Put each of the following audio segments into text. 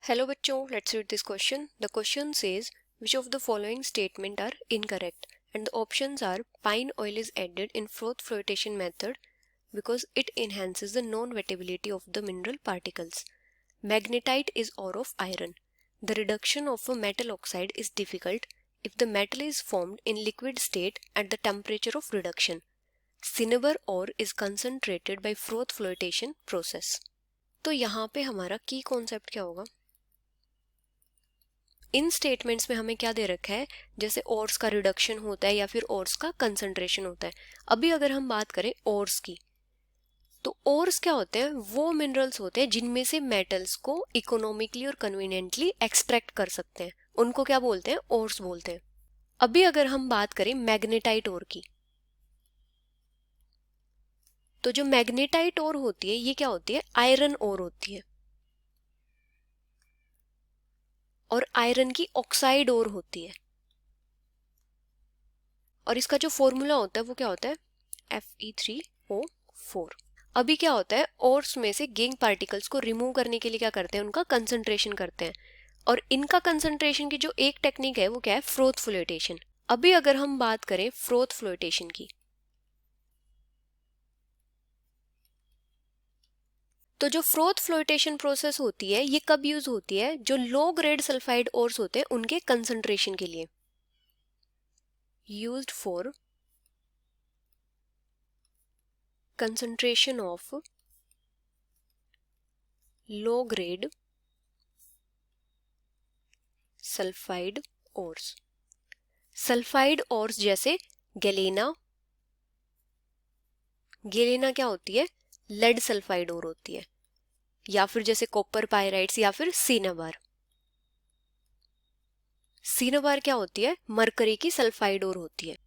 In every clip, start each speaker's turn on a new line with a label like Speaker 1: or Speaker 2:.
Speaker 1: Hello बच्चों, let's read this question. The question says which of the following statement are incorrect and the options are pine oil is added in froth flotation method because it enhances the non-wettability of the mineral particles. Magnetite is ore of iron. The reduction of a metal oxide is difficult if the metal is formed in liquid state at the temperature of reduction. Cinnabar ore is concentrated by froth flotation process. तो यहाँ पे हमारा की concept क्या होगा? इन statements में हमें क्या दे रखा है, जैसे ओर्स का रिडक्शन होता है या फिर ओर्स का कंसंट्रेशन होता है। अभी अगर हम बात करें ओर्स की, तो ओर्स क्या होते हैं? वो मिनरल्स होते हैं जिनमें से मेटल्स को इकोनॉमिकली और कन्वीनियंटली एक्सट्रैक्ट कर सकते हैं, उनको क्या बोलते हैं? ओर्स बोलते हैं। अभी अगर हम बात करें मैग्नेटाइट ओर की, तो जो मैग्नेटाइट ओर होती है ये क्या होती है? आयरन ओर होती है और आयरन की ऑक्साइड ओर होती है। और इसका जो फॉर्मूला होता है वो क्या होता है? Fe3O4। अभी क्या होता है, ओर्स में से गैंग पार्टिकल्स को रिमूव करने के लिए क्या करते हैं? उनका कंसंट्रेशन करते हैं। और इनका कंसंट्रेशन की जो एक टेक्निक है वो क्या है? Froth flotation. अभी अगर हम बात करें फ्रोथ फ्लोटेशन की, तो जो फ्रोथ फ्लोटेशन प्रोसेस होती है ये कब यूज होती है? जो लो ग्रेड सल्फाइड ओर्स होते हैं उनके कंसंट्रेशन के लिए। Used for concentration of low grade sulphide ores. Sulphide ores जैसे गैलेना, गैलेना क्या होती है? लेड सल्फाइड ओर होती है। या फिर जैसे कॉपर पायराइट्स या फिर सिनाबार। सिनाबार क्या होती है? मरकरी की सल्फाइड ओर होती है।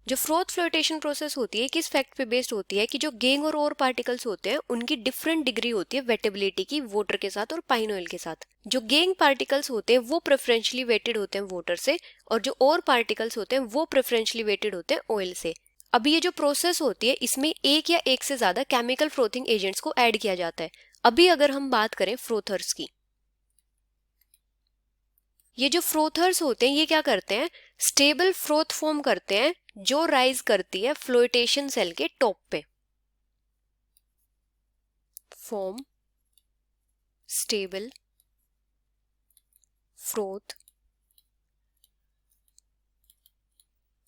Speaker 1: जो फ्रोथ फ्लोटेशन प्रोसेस होती है किस फैक्ट पे बेस्ड होती है कि जो गैंग और ओर पार्टिकल्स होते हैं उनकी डिफरेंट डिग्री होती है वेटेबिलिटी की, वाटर के साथ और पाइन ऑयल के साथ। जो गैंग पार्टिकल्स होते हैं वो प्रेफरेंशियली वेटेड होते हैं वाटर से, और जो और पार्टिकल्स होते हैं वो प्रेफरेंशियली वेटेड होते हैं ऑयल से। अभी ये जो प्रोसेस होती है इसमें एक या एक से ज्यादा केमिकल फ्रोथिंग एजेंट्स को ऐड किया जाता है। अभी अगर हम बात करें फ्रोथर्स की, ये जो फ्रोथर्स होते हैं ये क्या करते हैं? स्टेबल फ्रोथ फॉर्म करते हैं जो राइज करती है फ्लोटेशन सेल के टॉप पे। Form stable froth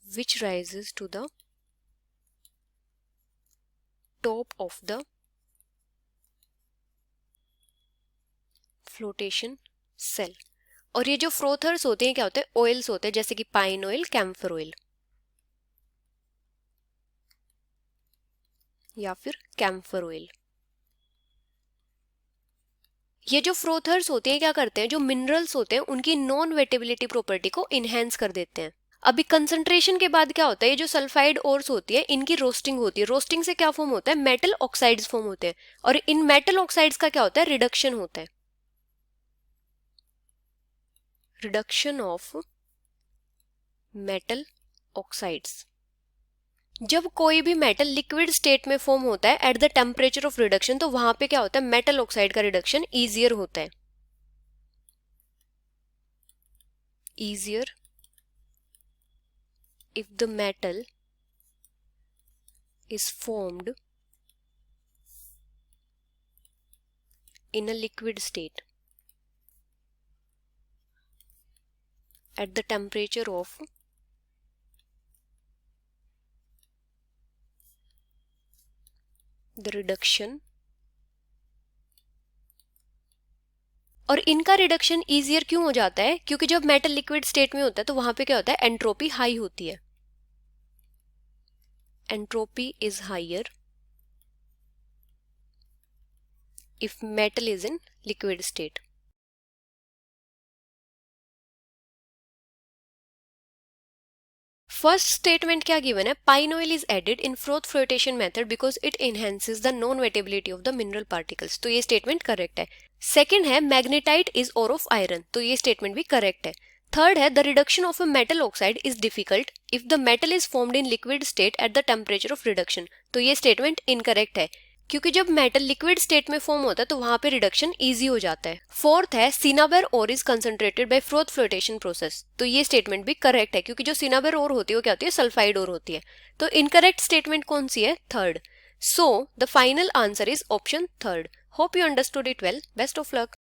Speaker 1: which rises to the top of the flotation cell। और ये जो फ्रोथर्स होते हैं क्या होते हैं? ऑयल्स होते हैं, जैसे कि पाइन ऑयल, कैम्फर ऑयल या फिर कैम्फर ऑयल। ये जो फ्रोथर्स होते हैं क्या करते हैं? जो मिनरल्स होते हैं उनकी नॉन वेटेबिलिटी प्रॉपर्टी को इनहेंस कर देते हैं। अभी कंसंट्रेशन के बाद क्या होता है? ये जो सल्फाइड ओर्स होती है इनकी रोस्टिंग होती है। रोस्टिंग से क्या फॉर्म होता है? मेटल ऑक्साइड्स फॉर्म होते हैं, और इन मेटल ऑक्साइड्स का क्या होता है? रिडक्शन होता है। Reduction of metal oxides. जब कोई भी मेटल लिक्विड स्टेट में फॉर्म होता है at the temperature of reduction, तो वहां पे क्या होता है? मेटल ऑक्साइड का रिडक्शन इजियर होता है। easier if the metal is formed in a liquid state at the temperature of the reduction। और इनका रिडक्शन इजियर क्यों हो जाता है? क्योंकि जब मेटल लिक्विड स्टेट में होता है तो वहां पे क्या होता है? एंट्रोपी हाई होती है। Entropy is higher if metal is in liquid state। First statement क्या गिवन है? Pine oil is added in froth flotation method because it enhances the non wettability of the mineral particles, तो ये statement correct है। Second है magnetite is ore of iron, तो ये statement भी correct है। थर्ड है the reduction of a metal oxide is difficult if the metal is formed in liquid state at the temperature of reduction, तो ये statement incorrect है। क्योंकि जब मेटल लिक्विड स्टेट में फॉर्म होता है तो वहां पे रिडक्शन इजी हो जाता है। फोर्थ है cinnabar ore is concentrated by froth flotation process. तो ये स्टेटमेंट भी करेक्ट है क्योंकि जो सिनाबर ओर होती है वो क्या होती है, सल्फाइड ओर होती है। तो इनकरेक्ट स्टेटमेंट कौन सी है, third. So the final answer is option third. Hope you understood it well. Best of luck.